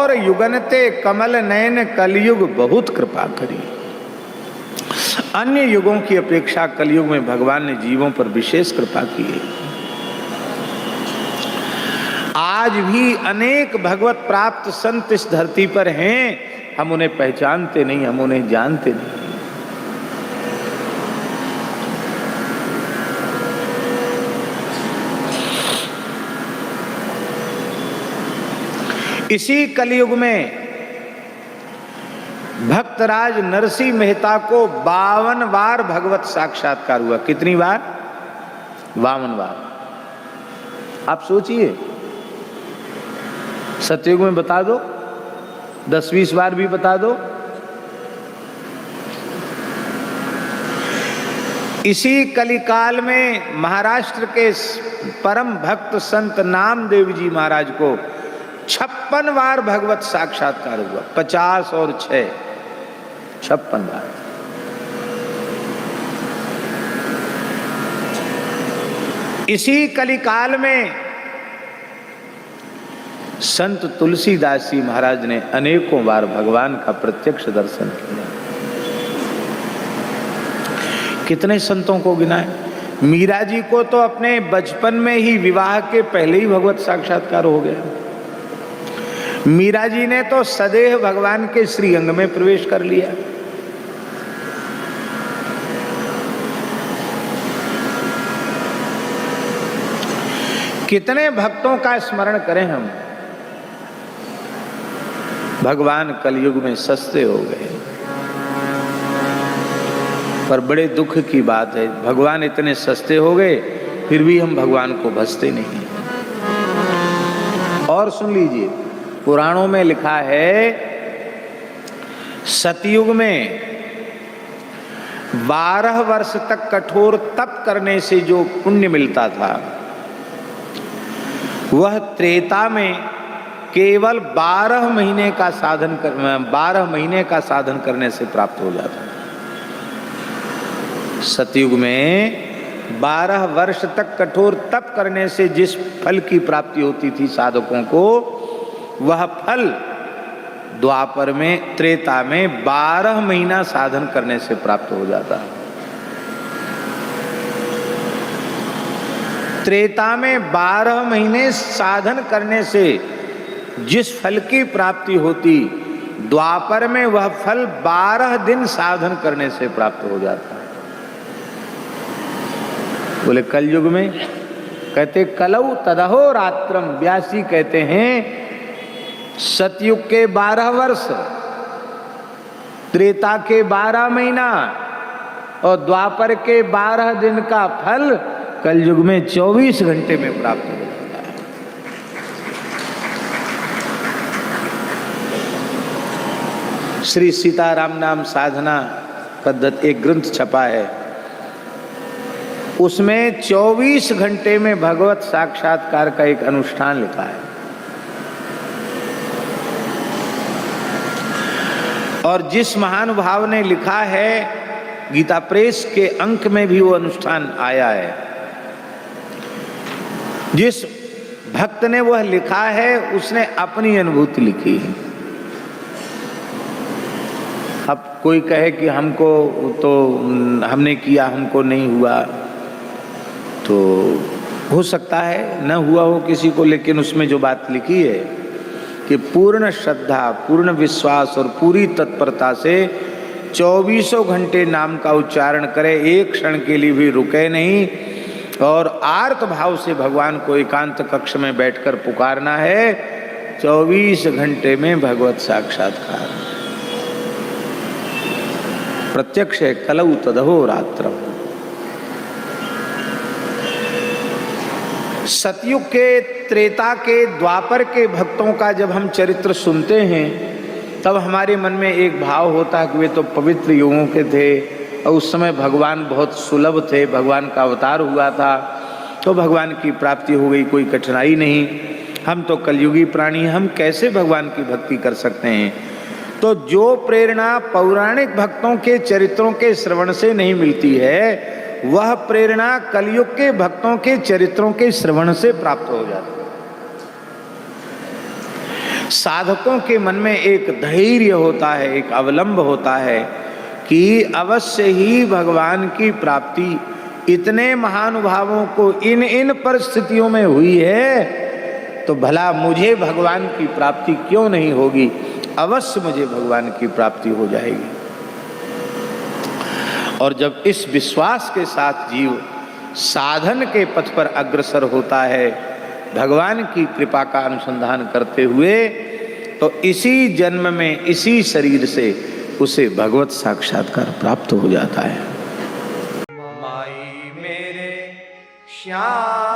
और युगनते कमल नयन कलयुग बहुत कृपा करी। अन्य युगों की अपेक्षा कलयुग में भगवान ने जीवों पर विशेष कृपा की है। आज भी अनेक भगवत प्राप्त संत इस धरती पर हैं, हम उन्हें पहचानते नहीं, हम उन्हें जानते नहीं। इसी कलयुग में भक्तराज नरसिंह मेहता को 52 बार भगवत साक्षात्कार हुआ। कितनी बार? 52 बार। आप सोचिए, सतयुग में बता दो, 10-20 बार भी बता दो। इसी कलिकाल में महाराष्ट्र के परम भक्त संत नामदेव जी महाराज को 56 बार भगवत साक्षात्कार हुआ। 50 और 6 56 बार। इसी कलिकाल में संत तुलसीदास जी महाराज ने अनेकों बार भगवान का प्रत्यक्ष दर्शन किया। कितने संतों को गिनाए। मीरा जी को तो अपने बचपन में ही, विवाह के पहले ही भगवत साक्षात्कार हो गया। मीरा जी ने तो सदैव भगवान के श्रीअंग में प्रवेश कर लिया। कितने भक्तों का स्मरण करें हम। भगवान कलयुग में सस्ते हो गए। पर बड़े दुख की बात है, भगवान इतने सस्ते हो गए फिर भी हम भगवान को भजते नहीं। और सुन लीजिए, पुराणों में लिखा है सतयुग में 12 वर्ष तक कठोर तप करने से जो पुण्य मिलता था, वह त्रेता में केवल 12 महीने का साधन करने से प्राप्त हो जाता। सतयुग में 12 वर्ष तक कठोर तप करने से जिस फल की प्राप्ति होती थी साधकों को, वह फल द्वापर में, त्रेता में 12 महीना साधन करने से प्राप्त हो जाता। त्रेता में 12 महीने साधन करने से जिस फल की प्राप्ति होती, द्वापर में वह फल 12 दिन साधन करने से प्राप्त हो जाता। बोले कलयुग में, कहते कलौ तदहो रात्रम। व्यासी कहते हैं सतयुग के 12 वर्ष, त्रेता के 12 महीना और द्वापर के 12 दिन का फल कलयुग में 24 घंटे में प्राप्त हो जाता है। श्री सीताराम नाम साधना पद्धति एक ग्रंथ छपा है, उसमें 24 घंटे में भगवत साक्षात्कार का एक अनुष्ठान लिखा है। और जिस महानुभाव ने लिखा है, गीता प्रेस के अंक में भी वो अनुष्ठान आया है। जिस भक्त ने वह लिखा है, उसने अपनी अनुभूति लिखी है। अब कोई कहे कि हमको तो हमने किया, हमको नहीं हुआ, तो हो सकता है न हुआ हो किसी को, लेकिन उसमें जो बात लिखी है कि पूर्ण श्रद्धा, पूर्ण विश्वास और पूरी तत्परता से 24 घंटे नाम का उच्चारण करे, एक क्षण के लिए भी रुके नहीं, और आर्त भाव से भगवान को एकांत कक्ष में बैठकर पुकारना है। 24 घंटे में भगवत साक्षात्कार प्रत्यक्ष है। कलौ तदहो रात्रम। सतयुग के, त्रेता के, द्वापर के भक्तों का जब हम चरित्र सुनते हैं, तब हमारे मन में एक भाव होता है कि वे तो पवित्र युगों के थे और उस समय भगवान बहुत सुलभ थे, भगवान का अवतार हुआ था तो भगवान की प्राप्ति हो गई, कोई कठिनाई नहीं। हम तो कलयुगी प्राणी, हम कैसे भगवान की भक्ति कर सकते हैं। तो जो प्रेरणा पौराणिक भक्तों के चरित्रों के श्रवण से नहीं मिलती है, वह प्रेरणा कलयुग के भक्तों के चरित्रों के श्रवण से प्राप्त हो जाती है। साधकों के मन में एक धैर्य होता है, एक अवलंब होता है कि अवश्य ही भगवान की प्राप्ति इतने महानुभावों को इन इन परिस्थितियों में हुई है, तो भला मुझे भगवान की प्राप्ति क्यों नहीं होगी, अवश्य मुझे भगवान की प्राप्ति हो जाएगी। और जब इस विश्वास के साथ जीव साधन के पथ पर अग्रसर होता है, भगवान की कृपा का अनुसंधान करते हुए, तो इसी जन्म में इसी शरीर से उसे भगवत साक्षात्कार प्राप्त हो जाता है। माई मेरे श्याम